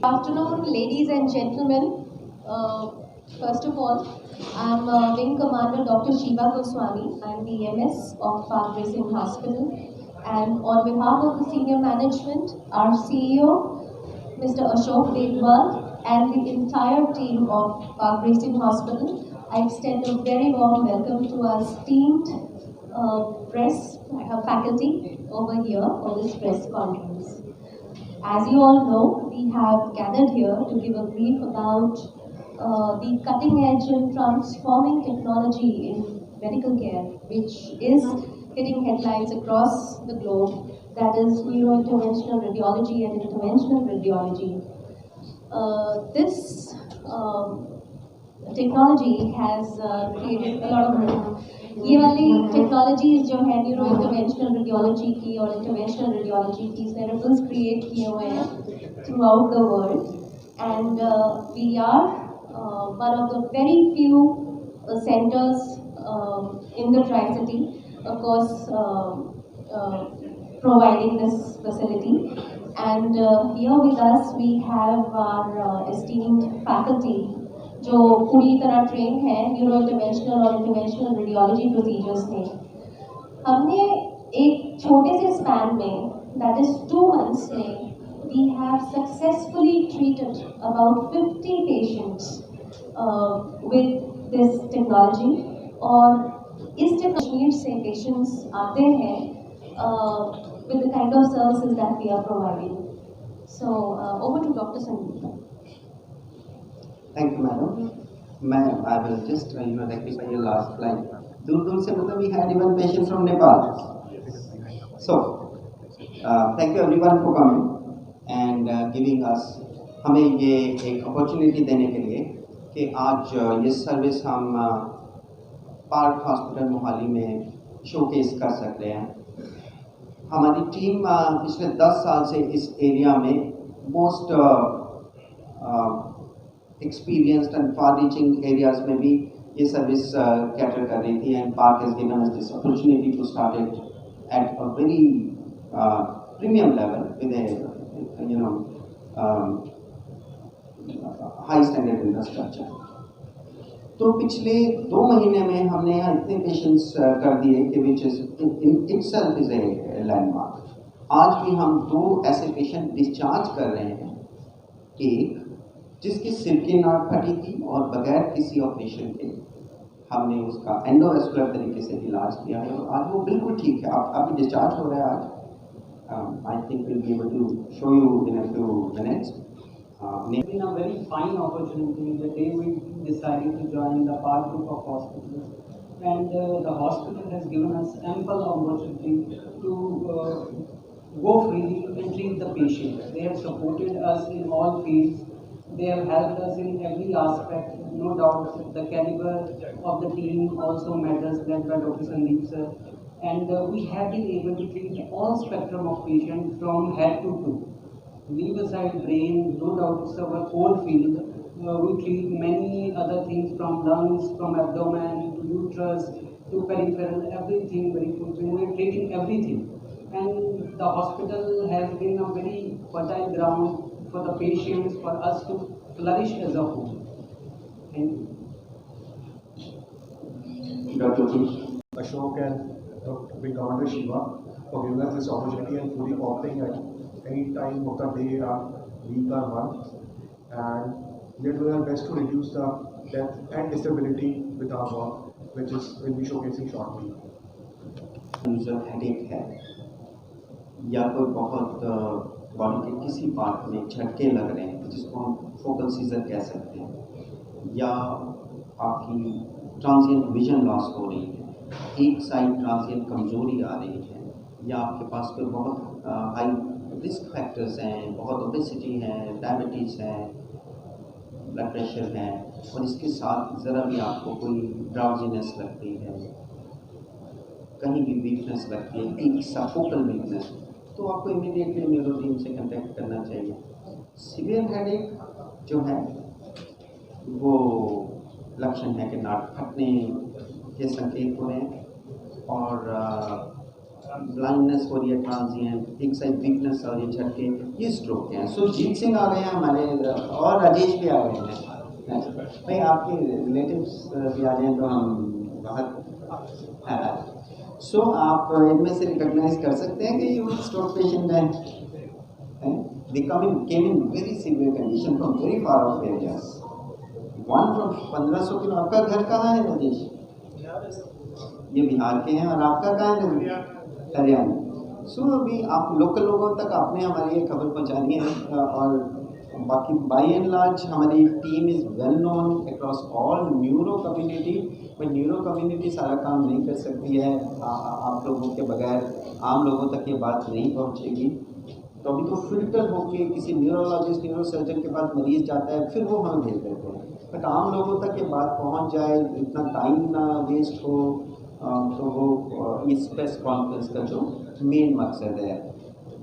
Afternoon, ladies and gentlemen. First of all, I'm Wing Commander Dr. Shiva Goswami. I'm the MS of Park Racing Hospital. And on behalf of the senior management, our CEO, Mr. Ashok Dekbal, and the entire team of Park Racing Hospital, I extend a very warm welcome to our esteemed press faculty over here for this press conference. As you all know, we have gathered here to give a brief about the cutting edge and transforming technology in medical care, which is hitting headlines across the globe. That is neurointerventional radiology and interventional radiology. This technology has created a lot of ये वाली technologies जो है neuro interventional radiology की और interventional radiology की therapies create किए हुए हैं throughout the world and we are one of the very few centers in the Tri-City, of course, providing this facility. And here with us we have our esteemed faculty जो पूरी तरह train है neuro interventional और interventional radiology procedures में। हमने एक छोटे से स्पैन में, दैट इज 2 months में, we have successfully treated about 50 patients with this technology। और इस कश्मीर से patients आते हैं with the kind of services that we are providing। So over to Dr. Sandeep। Thank you, madam. I will just rectify your last line. दूर से मतलब we had even patients from Nepal. So, thank you everyone for coming and giving us हमें ये एक opportunity देने के लिए कि आज ये सर्विस हम पार्क हॉस्पिटल मोहाली में शोकेस कर सकते हैं। हमारी टीम पिछले 10 साल से इस एरिया में most experienced and far-reaching areas में भी ये सर्विस कैटर कर रही थी and Park has given us this opportunity to start it at a very premium level with a high standard infrastructure। तो पिछले 2 महीने में हमने यहाँ इतने पेशेंट्स कर दिए कि which is in itself is a landmark। आज भी हम 2 ऐसे पेशेंट डिस्चार्ज कर रहे हैं, एक जिसकी सिर की नाड़ फटी थी और बगैर किसी ऑपरेशन के हमने उसका एंडोवेस्कुलर तरीके से इलाज किया है और आज वो बिल्कुल ठीक है। आप अभी डिस्चार्ज हो रहा है आज। I think will be able to show you in a few minutes. It's been a very fine opportunity the day we decided to join the Park group of hospitals, and the hospital has given us ample opportunity to go freely and treat the patients. They have supported us in all fields. They have helped us in every aspect. No doubt the caliber of the team also matters, led by Dr. Sandeep sir. And we have been able to treat all spectrum of patients from head to toe. Leave aside brain, no doubt it's our core field. We treat many other things from lungs, from abdomen, to uterus, to peripheral, everything very fulfilling. We are treating everything. And the hospital has been a very fertile ground for the patients, for us to flourish as a whole. Thank you. Dr. Ashok and Dr. Commander Shiva for giving us this opportunity and fully cooperating at any time of the day or week or month. And we are doing our best to reduce the death and disability with our work, which will be showcasing shortly. User headache है या कोई बहुत body के किसी part में झटके लग रहे हैं जिसको हम फोकल सीजर कह सकते हैं, या आपकी ट्रांजिएंट विजन लॉस हो रही है, एक साइड ट्रांजिएंट कमजोरी आ रही है, या आपके पास कोई बहुत हाई रिस्क फैक्टर्स हैं, बहुत ओबेसिटी है, डायबिटीज़ है, ब्लड प्रेशर है, और इसके साथ ज़रा भी आपको कोई ड्राउजीनेस लगती है, कहीं भी वीकनेस लगती है, एक सफोकल वीकनेस, तो आपको इमीडिएटली न्यूरो टीम से कांटेक्ट करना चाहिए। सीवियर हेडेक जो है वो लक्षण है कि नाक फटने के संकेत हो रहे हैं, और ब्लाइंडनेस हो रही है ट्रांजिएंट, एक साइड वीकनेस और ये झटके, ये स्ट्रोक हैं। सुरजीत सिंह आ गए हैं हमारे, और राजेश भी आ गए हैं। भाई आपके रिलेटिव्स भी आ जाएं तो हम बहुत सो आप इनमें से रिकॉग्नाइज कर सकते हैं कि ये स्ट्रोक पेशेंट हैं। They came in very severe condition from very far off areas. One from 1500 kilo. आपका घर कहाँ है राजेश? ये बिहार के हैं, और आपका कहाँ है? हरियाणा। सो अभी आप लोकल लोगों तक आपने हमारी ये खबर पहुँचानी है, और बाकी बाई एंड लार्ज हमारी team is well known across all neuro community, but neuro community सारा काम नहीं कर सकती है। आप लोगों के बगैर आम लोगों तक ये बात नहीं पहुँचेगी। तो अभी तो फिल्टर होके किसी न्यूरोलॉजिस्ट, न्यूरो सर्जन के पास मरीज जाता है, फिर वो हमें भेज देते हैं, बट आम लोगों तक ये बात पहुंच जाए, इतना टाइम ना वेस्ट हो, तो वो इस प्रेस कॉन्फ्रेंस का जो मेन मकसद है।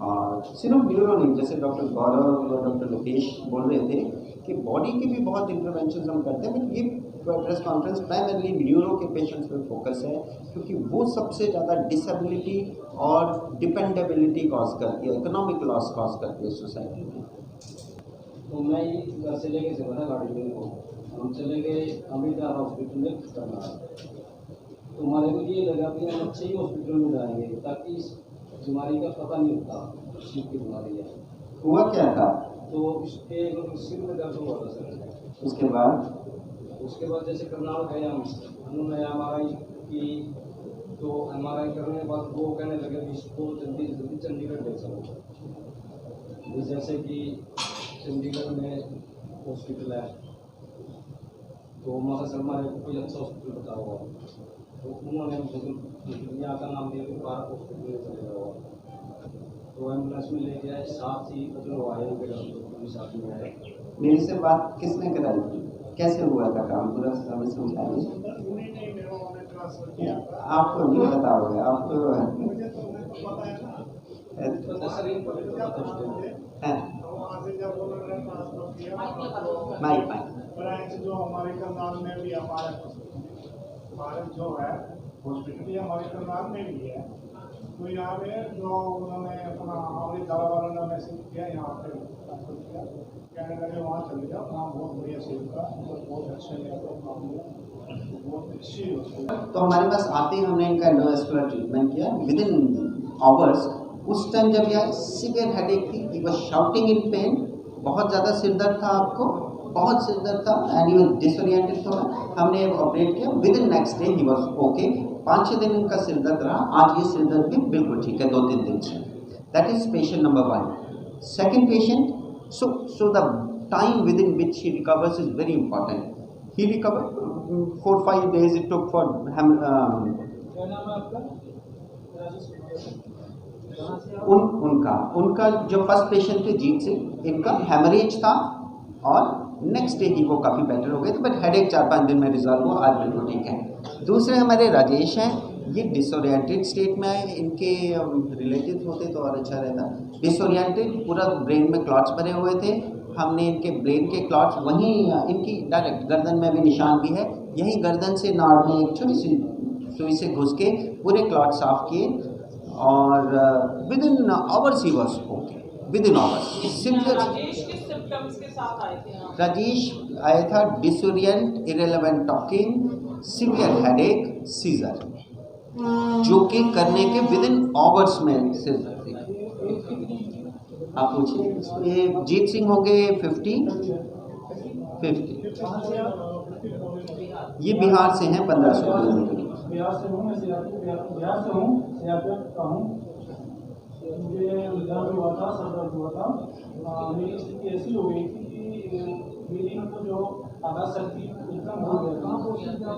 और सिर्फ न्यूरो नहीं, जैसे डॉक्टर गौरव और डॉक्टर लोकेश बोल रहे थे कि बॉडी के भी बहुत इंटरवेंशन हम करते हैं, बट ये प्रेस कॉन्फ्रेंस प्राइमरली न्यूरो के पेशेंट्स पर फोकस है, क्योंकि वो सबसे ज़्यादा डिसेबिलिटी और डिपेंडेबिलिटी कॉज करती है, इकोनॉमिक लॉस कॉज करती है सोसाइटी में। तो मैं घर से लेके चला था गाड़ी में, हम चले गए अमिताभ हॉस्पिटल में करना, तो हमारे को ये लगा कि हम अच्छे ही हॉस्पिटल में जाएंगे ताकि इस बीमारी का पता नहीं होता सिर की बीमारी है। हुआ क्या था? तो इसके सिर में दर्द हुआ था सर। उसके बाद जैसे करनाल गए हम, उन्होंने MRI की, तो MRI करने के बाद वो कहने लगे कि इसको जल्दी जल्दी चंडीगढ़ ले चलो। जैसे कि चंडीगढ़ में हॉस्पिटल है, तो मगर सर हमारे कोई अच्छा हॉस्पिटल बताओ हुआ, तो उन्होंने यहाँ का नाम दिया कि पार्क हॉस्पिटल में चले जाओ। तो एम्बुलेंस में लेके आए, साथ ही मतलब आए उनके घर भी साथ में आए। मेरे से बात किसने कराई थी, कैसे हुआ था काम, पूरा हमें समझाइए। आपको नहीं पता होगा, आपको ब्रांच जो हमारे करनाल में भी हमारे भारत जो है हॉस्पिटल भी हमारे करनाल में भी है, तो यहाँ पे जो उन्होंने अपना हमारी दवा वालों ने मैसेज किया यहाँ पे किया, कहने लगे वहाँ चले जाओ, वहाँ बहुत बढ़िया सुविधा, बहुत अच्छे बहुत अच्छी हॉस्पिटल। तो हमारे पास आते ही हमने इनका एंडोवास्कुलर ट्रीटमेंट किया विद इन आवर्स। उस टाइम जब यह सीवियर हेडेक थी, he was shouting in pen, बहुत ज़्यादा सिरदर्द था, आपको बहुत सिरदर्द था, एंड ही वाज डिसोरिएंटेड था। हमने ऑपरेट किया, with in next day he was okay. 5-6 दिन इनका सिरदर्द रहा, आज ये सिरदर्द भी बिल्कुल ठीक है 2-3 दिन से। That is patient number 1। Second patient, so the time within which he recovers is very important. He recovered 4-5 days it took for him. क्या नाम है आपका? उनका जो फर्स्ट पेशेंट थे जीत सिंह, इनका हेमरेज था और नेक्स्ट डे ही वो काफ़ी बेटर हो गए थे, बट हेडेक 4-5 दिन में रिजॉल्व हुआ, आज बिल्कुल ठीक है। दूसरे हमारे राजेश हैं, ये डिसोरिएंटेड स्टेट में आए, इनके रिलेटिव होते तो और अच्छा रहता। डिसोरिएंटेड, पूरा ब्रेन में क्लॉट्स भरे हुए थे, हमने इनके ब्रेन के क्लॉट्स वहीं, इनकी डायरेक्ट गर्दन में भी निशान भी है, यहीं गर्दन से नाड़ में एक छोटी सी सुई से घुस के पूरे क्लॉट साफ किए, और within hours he was okay, within hours. Rajesh किस सिम्टम्स के साथ आए थे? राजेश आया था disorient, irrelevant talking, severe headache, seizure, जो कि करने के विद इन आवर्स में से आप पूछिए। ये जीत सिंह होंगे 50। ये बिहार से हैं, 1500 किलोमीटर। बिहार से हूँ, मैं बिहार से हूँ, सियारपेट का हूँ। मुझे दर्द हुआ था, सर दर्द हुआ था। मेरी स्थिति ऐसी हो गई थी कि मेरी मतलब जो आधा शक्ति एकदम हो गया था।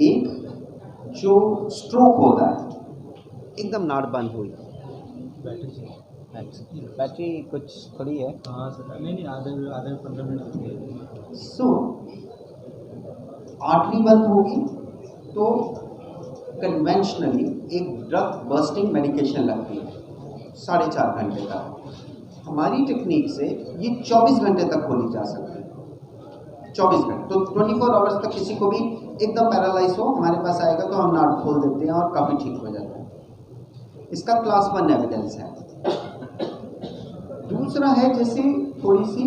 एक जो स्ट्रोक होता है, एकदम नाड़ बंद हुई, बैटरी कुछ थोड़ी है। हाँ सर, नहीं आधे 15 मिनट। सो आर्टरी बंद होगी तो कन्वेंशनली एक ड्रग बर्स्टिंग मेडिकेशन लगती है 4.5 घंटे तक। हमारी टेक्निक से ये 24 घंटे तक खोली जा सकती है। 24 घंटे तो 24 आवर्स तक किसी को भी एकदम पैरालाइज हो हमारे पास आएगा तो हम नाड़ खोल देते हैं और काफ़ी ठीक हो जाता है। इसका क्लास 1 एविडेंस है। दूसरा है जैसे थोड़ी सी